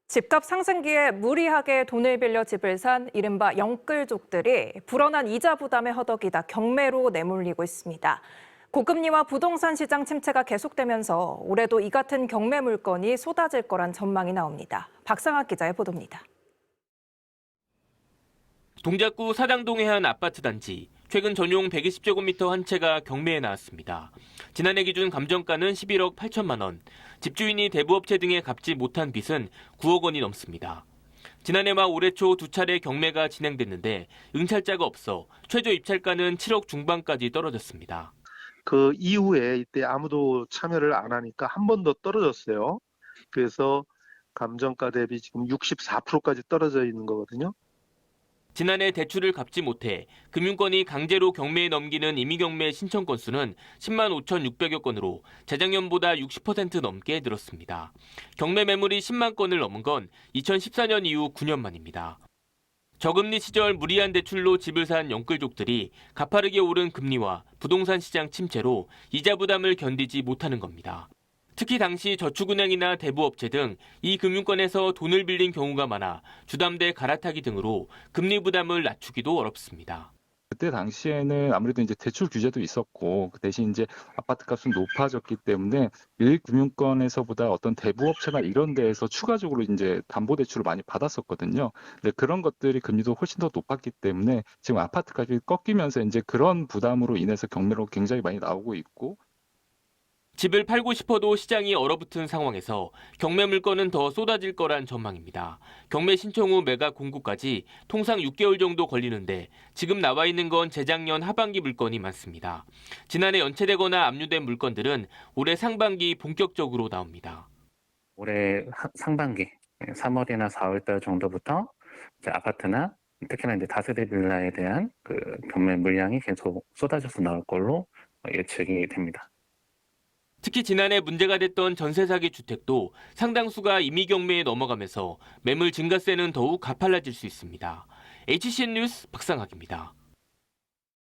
집값 상승기에 무리하게 돈을 빌려 집을 산 이른바 영끌족들이 불어난 이자 부담에 허덕이다 경매로 내몰리고 있습니다. 고금리와 부동산 시장 침체가 계속되면서 올해도 이 같은 경매 물건이 쏟아질 거란 전망이 나옵니다. 박상학 기자의 보도입니다. 동작구 사당동의 한 아파트 단지. 최근 전용 120제곱미터 한 채가 경매에 나왔습니다. 지난해 기준 감정가는 11억 8천만 원. 집주인이 대부업체 등에 갚지 못한 빚은 9억 원이 넘습니다. 지난해 말 올해 초 두 차례 경매가 진행됐는데 응찰자가 없어 최저 입찰가는 7억 중반까지 떨어졌습니다. 그 이후에 이때 아무도 참여를 안 하니까 한 번 더 떨어졌어요. 그래서 감정가 대비 지금 64%까지 떨어져 있는 거거든요. 지난해 대출을 갚지 못해 금융권이 강제로 경매에 넘기는 임의경매 신청 건수는 10만 5,600여 건으로 재작년보다 60% 넘게 늘었습니다. 경매 매물이 10만 건을 넘은 건 2014년 이후 9년 만입니다. 저금리 시절 무리한 대출로 집을 산 영끌족들이 가파르게 오른 금리와 부동산 시장 침체로 이자 부담을 견디지 못하는 겁니다. 특히 당시 저축은행이나 대부업체 등 이 금융권에서 돈을 빌린 경우가 많아 주담대 갈아타기 등으로 금리 부담을 낮추기도 어렵습니다. 그때 당시에는 아무래도 이제 대출 규제도 있었고 그 대신 이제 아파트 값은 높아졌기 때문에 일금융권에서보다 어떤 대부업체나 이런 데에서 추가적으로 이제 담보대출을 많이 받았었거든요. 근데 그런 것들이 금리도 훨씬 더 높았기 때문에 지금 아파트 가격이 꺾이면서 이제 그런 부담으로 인해서 경매로 굉장히 많이 나오고 있고. 집을 팔고 싶어도 시장이 얼어붙은 상황에서 경매 물건은 더 쏟아질 거란 전망입니다. 경매 신청 후 매각 공고까지 통상 6개월 정도 걸리는데 지금 나와 있는 건 재작년 하반기 물건이 많습니다. 지난해 연체되거나 압류된 물건들은 올해 상반기 본격적으로 나옵니다. 올해 상반기 3월이나 4월달 정도부터 이제 아파트나 특히나 이제 다세대 빌라에 대한 그 경매 물량이 계속 쏟아져서 나올 걸로 예측이 됩니다. 특히 지난해 문제가 됐던 전세 사기 주택도 상당수가 임의 경매에 넘어가면서 매물 증가세는 더욱 가팔라질 수 있습니다. HCN 뉴스 박상학입니다.